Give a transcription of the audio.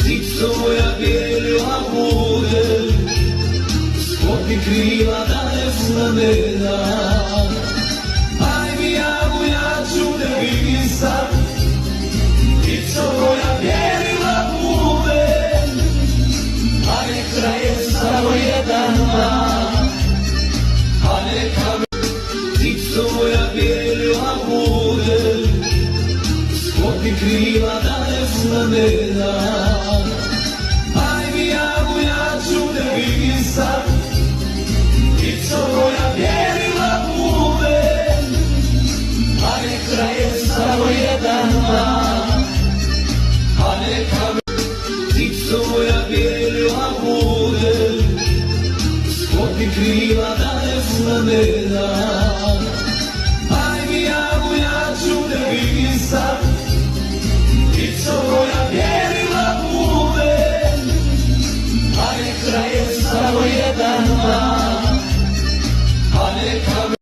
ptico moja bijela bude, sklopi krila da ne znamena. Aj mi javu, ja ću te vidim sad, ptico moja bijela bude, a neka je samo jedan dan, a neka me ptico moja bijela bude, sklopi krila da ne znamena. Aj mi javu, ja ću te vidim sad, ptico moja bijela bude, a neka je samo jedan dan, a neka me ptico moja bijela bude, sklopi krila da ne znamena. Aj mi javu, ja ću te vidim sad, ptico moja bijela bude, a neka je samo jedan dan.